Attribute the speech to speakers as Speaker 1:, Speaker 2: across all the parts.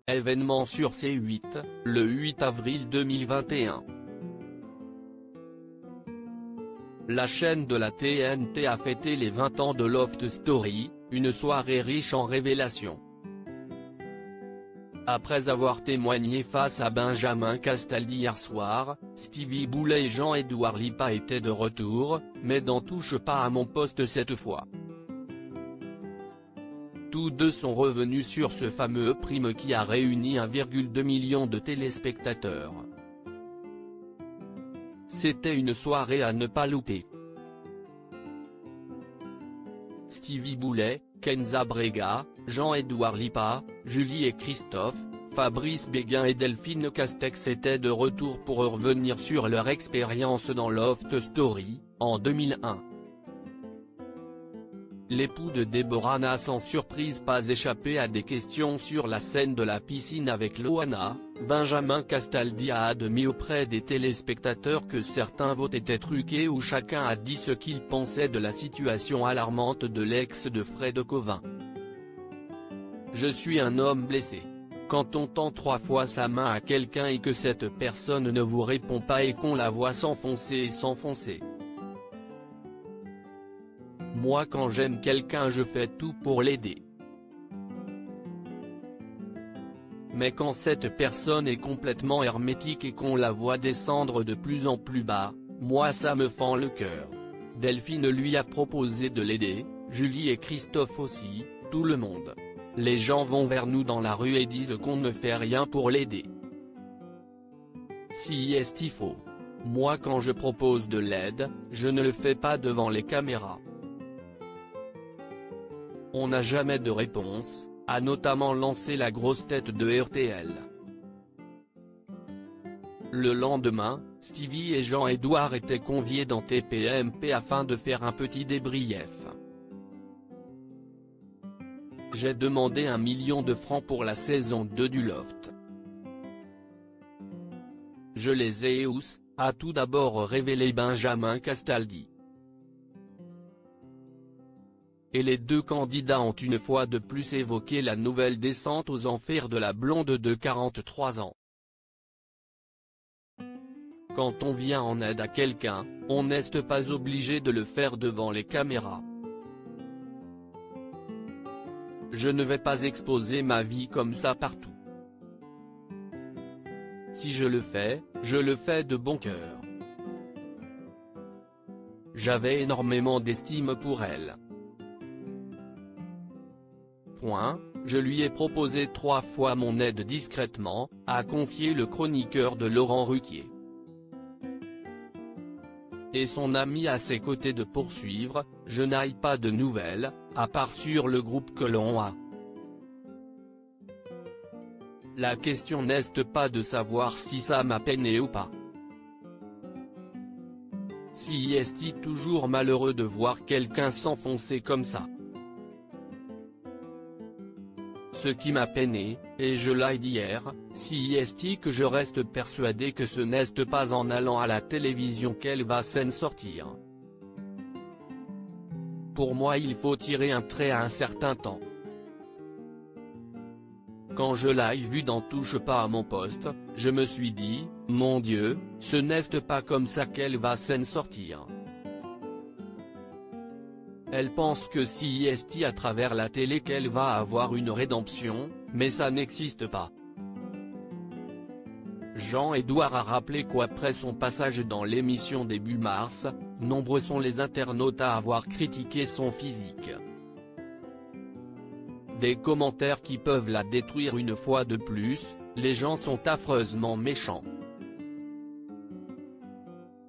Speaker 1: Événement sur C8, le 8 avril 2021. La chaîne de la TNT a fêté les 20 ans de Loft Story, une soirée riche en révélations. Après avoir témoigné face à Benjamin Castaldi hier soir, Stevie Boulet et Jean-Édouard Lipa étaient de retour, mais n'en touche pas à mon poste cette fois. Tous deux sont revenus sur ce fameux prime qui a réuni 1,2 million de téléspectateurs. C'était une soirée à ne pas louper. Stevie Boulet, Kenza Brega, Jean-Édouard Lipa, Julie et Christophe, Fabrice Béguin et Delphine Castex étaient de retour pour revenir sur leur expérience dans Loft Story, en 2001. L'époux de Déborah n'a sans surprise pas échappé à des questions sur la scène de la piscine avec Loana. Benjamin Castaldi a admis auprès des téléspectateurs que certains votes étaient truqués où chacun a dit ce qu'il pensait de la situation alarmante de l'ex de Fred Covin. Je suis un homme blessé. Quand on tend 3 fois sa main à quelqu'un et que cette personne ne vous répond pas et qu'on la voit s'enfoncer et s'enfoncer. Moi quand j'aime quelqu'un je fais tout pour l'aider. Mais quand cette personne est complètement hermétique et qu'on la voit descendre de plus en plus bas, moi ça me fend le cœur. Delphine lui a proposé de l'aider, Julie et Christophe aussi, tout le monde. Les gens vont vers nous dans la rue et disent qu'on ne fait rien pour l'aider. Si est-il faux. Moi quand je propose de l'aide, je ne le fais pas devant les caméras. On n'a jamais de réponse, a notamment lancé la grosse tête de RTL. Le lendemain, Stevie et Jean-Édouard étaient conviés dans TPMP afin de faire un petit débrief. J'ai demandé 1 million de francs pour la saison 2 du Loft. Je les ai tous, a tout d'abord révélé Benjamin Castaldi. Et les deux candidats ont une fois de plus évoqué la nouvelle descente aux enfers de la blonde de 43 ans. Quand on vient en aide à quelqu'un, on n'est pas obligé de le faire devant les caméras. Je ne vais pas exposer ma vie comme ça partout. Si je le fais de bon cœur. J'avais énormément d'estime pour elle. Je lui ai proposé 3 fois mon aide discrètement, a confié le chroniqueur de Laurent Ruquier. Et son ami à ses côtés de poursuivre, je n'ai pas de nouvelles, à part sur le groupe que l'on a. La question n'est pas de savoir si ça m'a peiné ou pas. Si est-il toujours malheureux de voir quelqu'un s'enfoncer comme ça. Ce qui m'a peiné, et je l'ai dit hier, si est-il que je reste persuadé que ce n'est pas en allant à la télévision qu'elle va s'en sortir. Pour moi il faut tirer un trait à un certain temps. Quand je l'ai vue dans Touche pas à mon poste, je me suis dit, mon Dieu, ce n'est pas comme ça qu'elle va s'en sortir. Elle pense que si est à travers la télé qu'elle va avoir une rédemption, mais ça n'existe pas. Jean-Édouard a rappelé qu'après son passage dans l'émission début mars, nombreux sont les internautes à avoir critiqué son physique. Des commentaires qui peuvent la détruire une fois de plus, les gens sont affreusement méchants.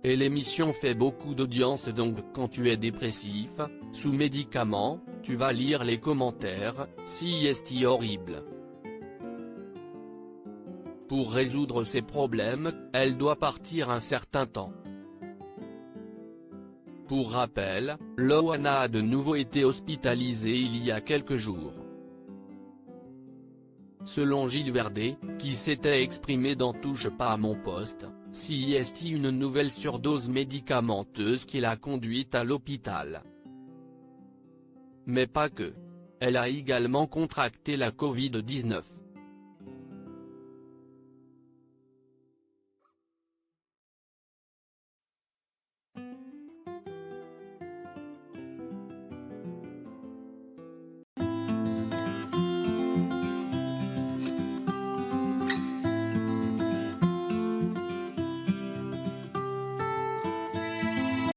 Speaker 1: Et l'émission fait beaucoup d'audience donc quand tu es dépressif, sous médicaments, tu vas lire les commentaires, si est horrible. Pour résoudre ces problèmes, elle doit partir un certain temps. Pour rappel, Loana a de nouveau été hospitalisée il y a quelques jours. Selon Gilles Verdez, qui s'était exprimé dans Touche pas à mon poste, si est une nouvelle surdose médicamenteuse qui l'a conduite à l'hôpital. Mais pas que. Elle a également contracté la Covid-19.